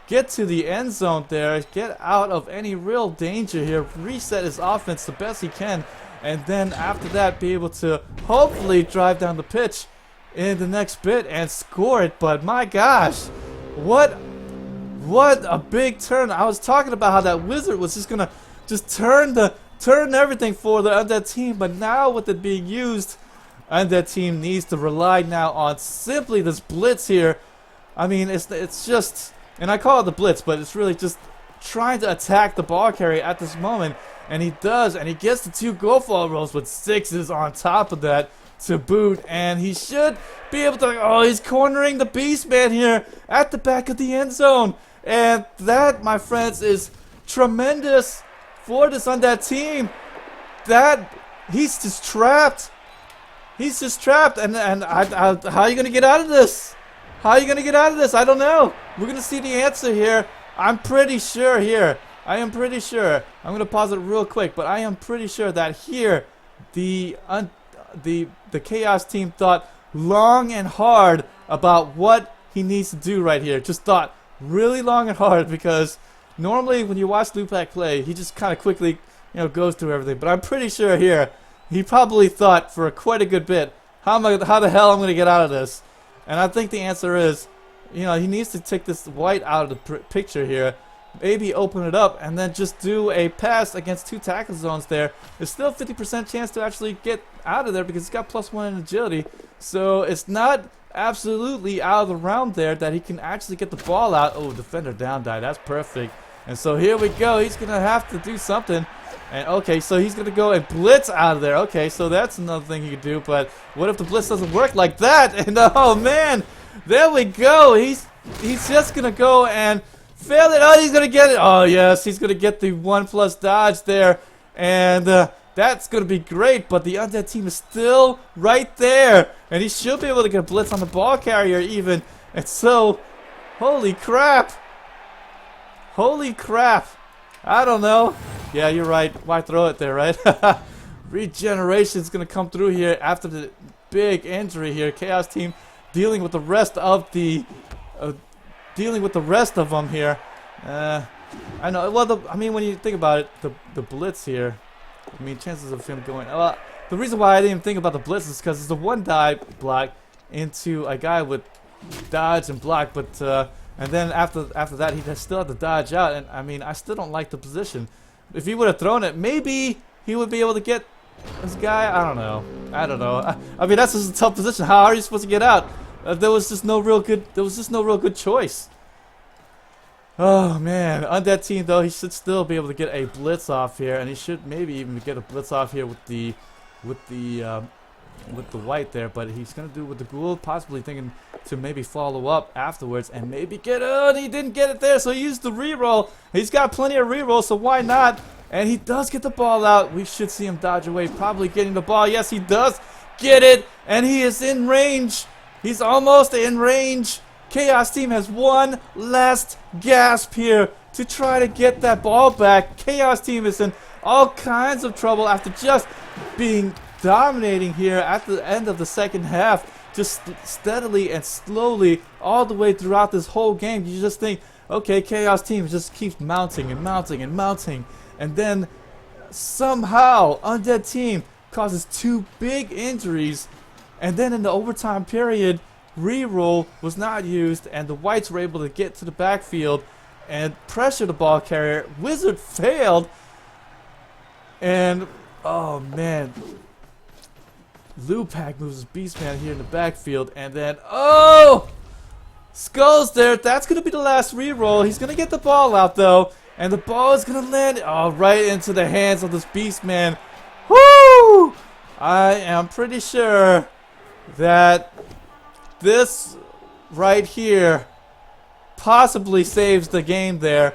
get to the end zone there, get out of any real danger here, reset his offense the best he can, and then after that be able to hopefully drive down the pitch in the next bit and score it. But my gosh, what a big turn. I was talking about how that Wizard was just gonna turn everything for the Undead team, but now with it being used, Undead team needs to rely now on simply this blitz here. I mean, it's just, and I call it the blitz, but it's really just trying to attack the ball carrier at this moment, and he does, and he gets the 2 goal fall rolls with 6s on top of that to boot, and he should be able to, oh, he's cornering the Beastman here at the back of the end zone, and that, my friends, is tremendous for this Undead team. that, he's just trapped. He's just trapped, and how are you gonna get out of this? How are you gonna get out of this? I don't know. We're gonna see the answer here. I'm pretty sure here. I am pretty sure. I'm gonna pause it real quick, but I am pretty sure that here, the Chaos team thought long and hard about what he needs to do right here. Just thought really long and hard, because normally when you watch Lupac play, he just kind of quickly, goes through everything. But I'm pretty sure here, he probably thought for quite a good bit, how the hell I'm going to get out of this? And I think the answer is, he needs to take this white out of the picture here, maybe open it up, and then just do a pass against 2 tackle zones there. There's still a 50% chance to actually get out of there because he's got +1 in agility. So it's not absolutely out of the round there that he can actually get the ball out. Oh, defender down die. That's perfect. And so here we go. He's going to have to do something. And okay, so he's going to go and blitz out of there. Okay, so that's another thing he could do. But what if the blitz doesn't work like that? And oh, man. There we go. He's just going to go and fail it. Oh, he's going to get it. Oh, yes. He's going to get the 1+ dodge there. And that's going to be great. But the Undead team is still right there. And he should be able to get a blitz on the ball carrier even. And so, holy crap. Holy crap. I don't know. Yeah, you're right. Why throw it there, right? Regeneration is going to come through here after the big injury here. Chaos team dealing with the rest of the them here. I know. Well, I mean, when you think about it, the blitz here. I mean, chances of him going. Well, the reason why I didn't even think about the blitz is because it's a 1-die block into a guy with dodge and block, but and then after that he still had to dodge out. And I mean, I still don't like the position. If he would have thrown it, maybe he would be able to get this guy. I don't know. I mean, that's just a tough position. How are you supposed to get out? There was just no real good choice. Oh man, Undead team though, he should still be able to get a blitz off here, and he should maybe even get a blitz off here with the white there, but he's gonna do it with the ghoul, possibly thinking to maybe follow up afterwards and maybe get it. Oh, and he didn't get it there, so he used the reroll. He's got plenty of reroll, so why not? And he does get the ball out. We should see him dodge away, probably getting the ball. Yes, he does get it, and he is in range. He's almost in range. Chaos team has one last gasp here to try to get that ball back. Chaos team is in all kinds of trouble after just being dominating here at the end of the second half, just steadily and slowly all the way throughout this whole game. You just think, okay, Chaos team just keeps mounting and mounting and mounting, and then somehow Undead team causes 2 big injuries, and then in the overtime period, reroll was not used, and the whites were able to get to the backfield and pressure the ball carrier. Wizard failed, and oh man, Lupac moves his Beastman here in the backfield, and then oh, Skull's there. That's gonna be the last reroll. He's gonna get the ball out though, and the ball is gonna land right into the hands of this Beastman. Woo! I am pretty sure that this right here possibly saves the game there.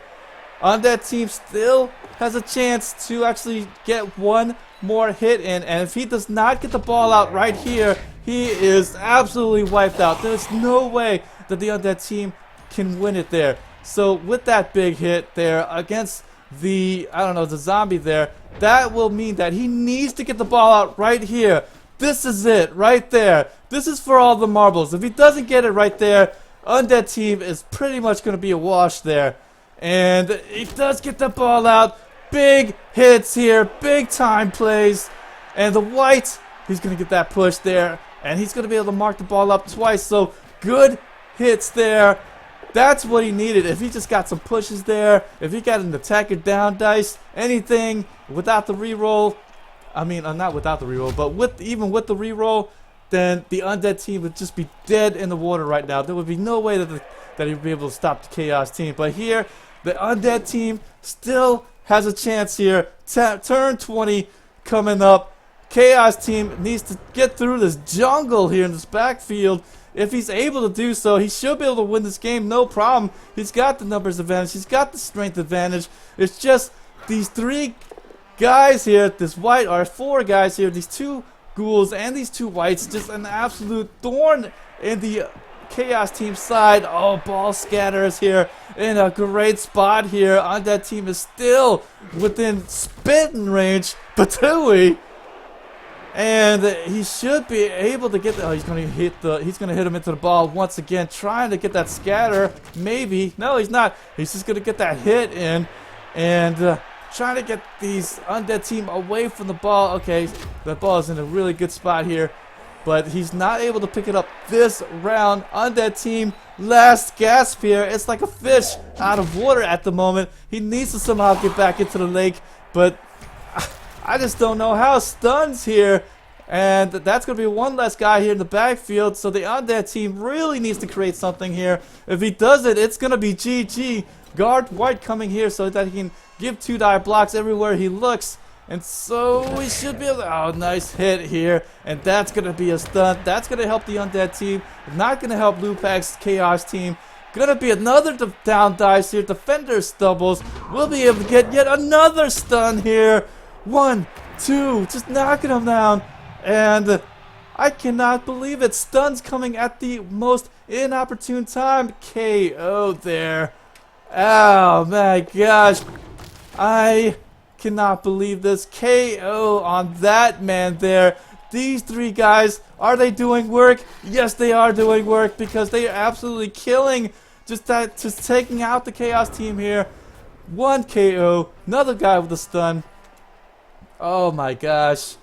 Undead team still has a chance to actually get one more hit in, and if he does not get the ball out right here, he is absolutely wiped out. There's no way that the Undead team can win it there. So with that big hit there against the, the zombie there, that will mean that he needs to get the ball out right here. This is it right there. This is for all the marbles. If he doesn't get it right there, Undead team is pretty much going to be a wash there. And he does get the ball out. Big hits here. Big time plays. And the white, he's going to get that push there. And he's going to be able to mark the ball up twice. So good hits there. That's what he needed. If he just got some pushes there, if he got an attacker down dice, anything without the reroll, I mean, not without the reroll, but even with the reroll, then the Undead team would just be dead in the water right now. There would be no way that he would be able to stop the Chaos team. But here, the Undead team still has a chance here. Turn 20 coming up. Chaos team needs to get through this jungle here in this backfield. If he's able to do so, he should be able to win this game, no problem. He's got the numbers advantage. He's got the strength advantage. It's just these 3 guys here, this white, or 4 guys here, these 2 ghouls and these 2 whites, just an absolute thorn in the Chaos Team side. Oh, ball scatters here in a great spot here. Undead Team is still within spitting range. Patui, and he should be able to get the, oh, he's gonna hit him into the ball once again, trying to get that scatter. Maybe. No, he's not. He's just gonna get that hit in, and trying to get these Undead Team away from the ball. Okay, the ball is in a really good spot here, but he's not able to pick it up this round. Undead Team, last gasp here. It's like a fish out of water at the moment. He needs to somehow get back into the lake, but I just don't know how. Stuns here, and that's going to be one less guy here in the backfield, so the Undead Team really needs to create something here. If he does it, it's going to be GG. Guard White coming here so that he can give 2 die blocks everywhere he looks, and so we should be able to, oh, nice hit here, and that's going to be a stun. That's going to help the Undead Team, not going to help Lupac's Chaos Team. Gonna be another down dice here. Defender stumbles. We'll be able to get yet another stun here. 1, 2, just knocking him down, and I cannot believe it. Stuns coming at the most inopportune time. KO there. Oh my gosh, I cannot believe this. KO on that man there. These 3 guys, are they doing work? Yes, they are doing work, because they are absolutely killing, just taking out the Chaos Team here. 1 KO, another guy with a stun. Oh my gosh,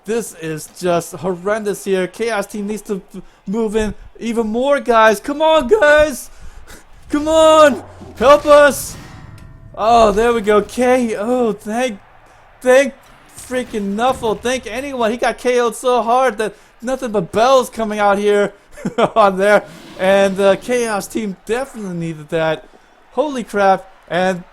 this is just horrendous here. Chaos Team needs to move in even more guys. Come on, guys, come on, help us. Oh, there we go. KO. Thank freaking Nuffle. Thank anyone. He got KO'd so hard that nothing but bells coming out here on there, and Chaos Team definitely needed that. Holy crap. And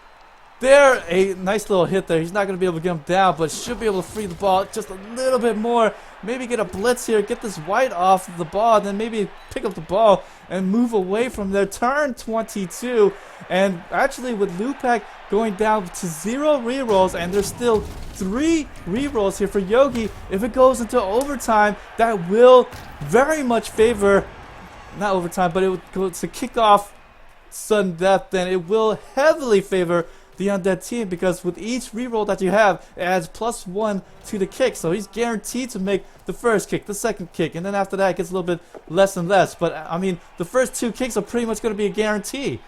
there, a nice little hit there. He's not going to be able to get him down, but should be able to free the ball just a little bit more. Maybe get a blitz here, get this white off the ball, and then maybe pick up the ball and move away from there. Turn 22, and actually with Lupac going down to 0 rerolls, and there's still 3 rerolls here for Yogi. If it goes into overtime, that will very much favor, not overtime, but it would go to kick off sudden death. Then it will heavily favor the Undead Team, because with each reroll that you have, it adds +1 to the kick. So he's guaranteed to make the first kick, the second kick, and then after that it gets a little bit less and less. But I mean, the first 2 kicks are pretty much going to be a guarantee.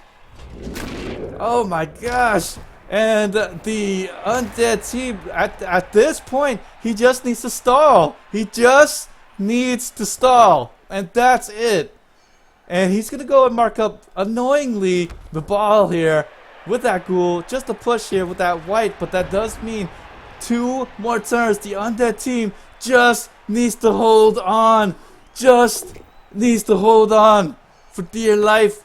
Oh my gosh. And the Undead Team, at this point, he just needs to stall. He just needs to stall, and that's it. And he's going to go and mark up, annoyingly, the ball here with that ghoul, just a push here with that white, but that does mean 2 more turns. The Undead Team just needs to hold on. Just needs to hold on for dear life.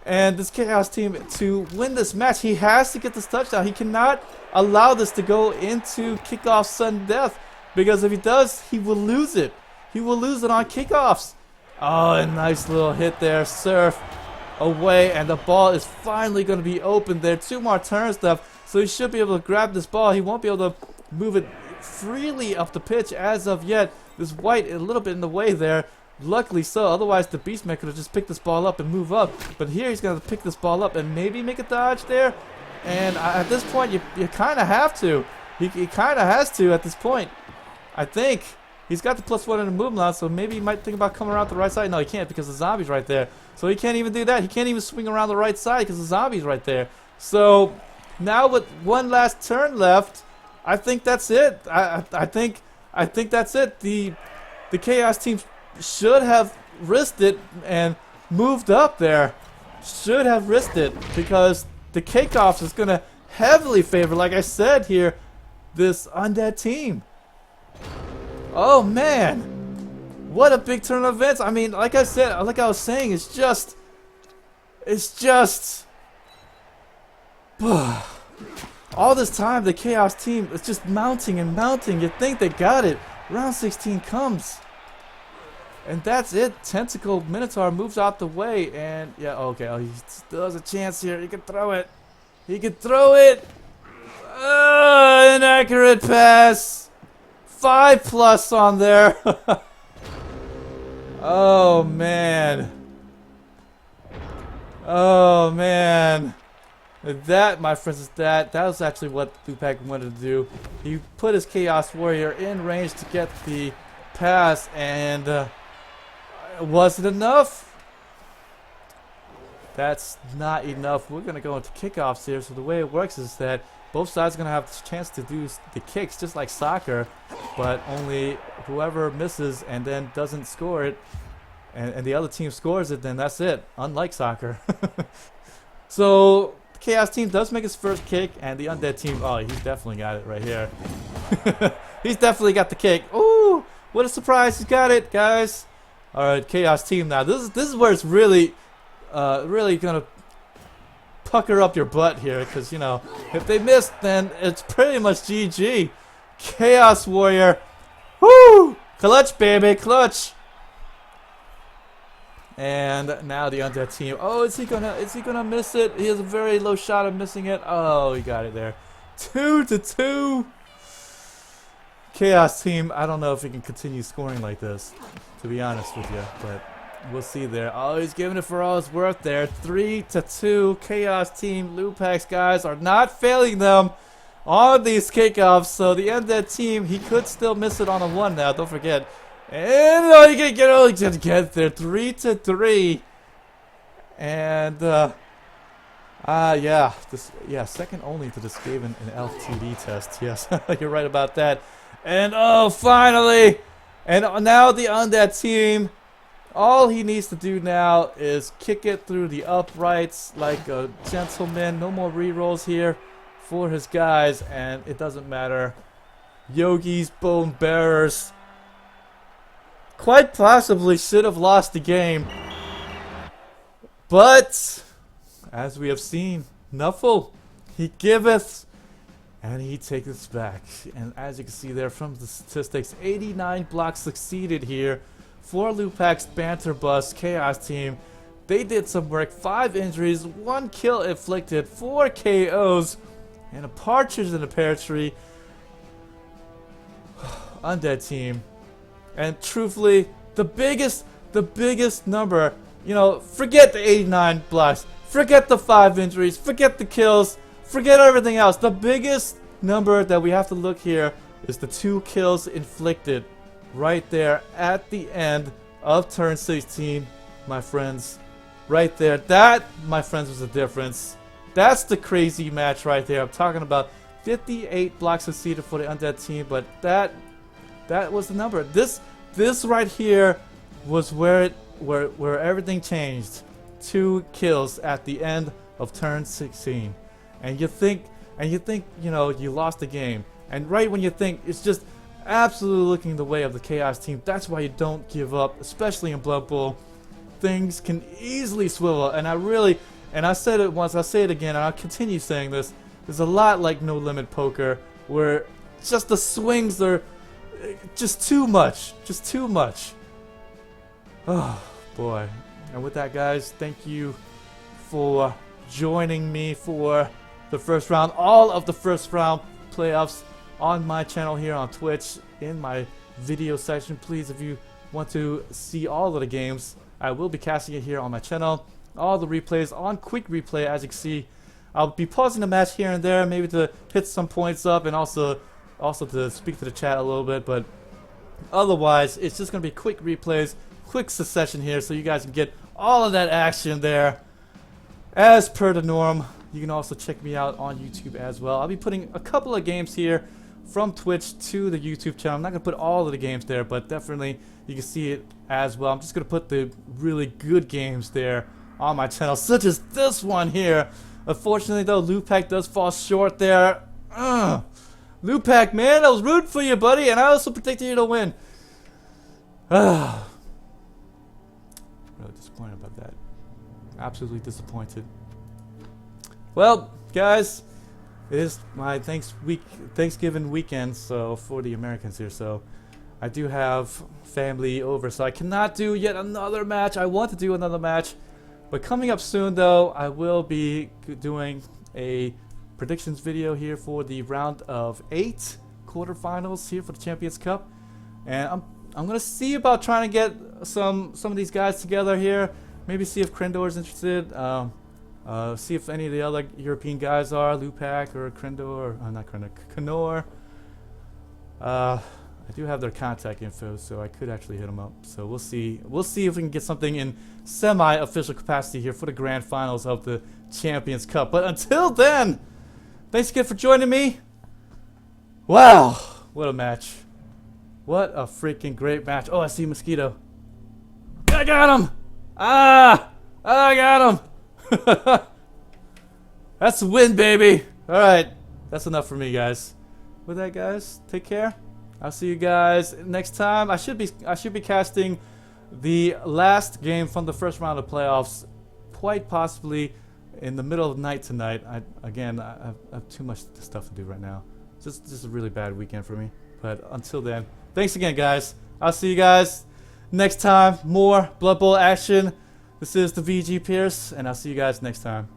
And this Chaos Team, to win this match, he has to get this touchdown. He cannot allow this to go into kickoff sudden death, because if he does, he will lose it. He will lose it on kickoffs. Oh, a nice little hit there. Surf away, and the ball is finally going to be open there. 2 more turns left, so he should be able to grab this ball. He won't be able to move it freely up the pitch as of yet. This white a little bit in the way there. Luckily so, otherwise the Beastman could have just picked this ball up and move up. But here he's going to pick this ball up and maybe make a dodge there. And at this point, you kind of have to. He kind of has to at this point, I think. He's got the +1 in the movement on, so maybe he might think about coming around the right side. No, he can't, because the zombie's right there. So he can't even do that. He can't even swing around the right side because the zombie's right there. So now with 1 last turn left, I think that's it. I think that's it. The Chaos Team should have risked it and moved up there. Should have risked it, because the kickoffs is going to heavily favor, like I said here, this Undead Team. Oh man, what a big turn of events. I mean, like I said, like I was saying, it's just all this time the Chaos Team is just mounting and mounting. You think they got it. Round 16 comes, and that's it. Tentacle Minotaur moves out the way, and yeah, okay, oh, he still has a chance here. He can throw it. He can throw it. Inaccurate pass. 5+ on there. Oh man. Oh man. That, my friends, is that was actually what Lupac wanted to do. He put his Chaos Warrior in range to get the pass, and was it enough? That's not enough. We're going to go into kickoffs here. So the way it works is that both sides are going to have the chance to do the kicks just like soccer, but only whoever misses and then doesn't score it, and the other team scores it, then that's it. Unlike soccer. So the Chaos team does make his first kick, and the Undead team, oh, he's definitely got it right here. He's definitely got the kick. Ooh, what a surprise. He's got it, guys. All right, Chaos team now. This is where it's really gonna pucker up your butt here, because, you know, if they miss, then it's pretty much GG. Chaos Warrior, woo! Clutch, baby, clutch. And now the Undead team. Oh, is he gonna miss it? He has a very low shot of missing it. Oh, he got it there. 2-2. Chaos team. I don't know if he can continue scoring like this, to be honest with you, but we'll see there. Oh, he's giving it for all it's worth there. 3-2. Chaos team. Lupac's guys are not failing them on these kickoffs. So the Undead team, he could still miss it on a 1 now. Don't forget. And oh, you can get there. 3-3. And yeah, second only to this game in an LTD test. Yes, you're right about that. And oh, finally, and now the Undead team. All he needs to do now is kick it through the uprights like a gentleman. No more rerolls here for his guys, and it doesn't matter. Yogi's Bone Bearers quite possibly should have lost the game. But, as we have seen, Nuffle, he giveth and he taketh back. And as you can see there from the statistics, 89 blocks succeeded here for Lupac's Banter Bus Chaos team. They did some work. 5 injuries, 1 kill inflicted, 4 KOs, and a partridge in a pear tree. Undead team. And truthfully, the biggest number, you know, forget the 89 blocks, forget the 5 injuries, forget the kills, forget everything else. The biggest number that we have to look here is the 2 kills inflicted right there at the end of turn 16, my friends. Right there. That, my friends, was the difference. That's the crazy match right there. I'm talking about 58 blocks succeeded for the Undead team, but that was the number. This right here was where everything changed. 2 kills at the end of turn 16. And you think, you know, you lost the game. And right when you think it's just absolutely looking the way of the Chaos team, that's why you don't give up, especially in Blood Bowl. Things can easily swivel, and I said it once, I'll say it again, and I'll continue saying this. There's a lot like No Limit Poker, where just the swings are just too much. Oh, boy. And with that, guys, thank you for joining me for the first round, all of the first round playoffs on my channel here on Twitch in my video section. Please, if you want to see all of the games, I will be casting it here on my channel. All the replays on quick replay, as you can see. I'll be pausing the match here and there, maybe to hit some points up, and also to speak to the chat a little bit. But otherwise, it's just gonna be quick replays, quick succession here, so you guys can get all of that action there. As per the norm, you can also check me out on YouTube as well. I'll be putting a couple of games here from Twitch to the YouTube channel. I'm not gonna put all of the games there, but definitely you can see it as well. I'm just gonna put the really good games there on my channel, such as this one here. Unfortunately, though, Lupac does fall short there. Lupac, man, I was rooting for you, buddy, and I also predicted you to win. Really disappointed about that. Absolutely disappointed. Well, guys, it is my Thanksgiving weekend, so for the Americans here, so I do have family over, so I cannot do yet another match. I want to do another match, but coming up soon, though, I will be doing a predictions video here for the round of 8 quarterfinals here for the Champions Cup. And I'm gonna see about trying to get some of these guys together here. Maybe see if Krendor is interested. See if any of the other European guys are, Lupak or Krendor, or not Krendor, Knor. I do have their contact info, so I could actually hit them up. So we'll see. We'll see if we can get something in semi-official capacity here for the grand finals of the Champions Cup. But until then, thanks again for joining me. Wow, what a match. What a freaking great match. Oh, I see Mosquito. I got him! I got him! That's a win, baby. Alright, that's enough for me, guys. With that, guys, take care. I'll see you guys next time. I should be casting the last game from the first round of playoffs, quite possibly in the middle of the night tonight. I have too much stuff to do right now. Just a really bad weekend for me. But until then, thanks again, guys. I'll see you guys next time. More Blood Bowl action. This is the VG Pierce, and I'll see you guys next time.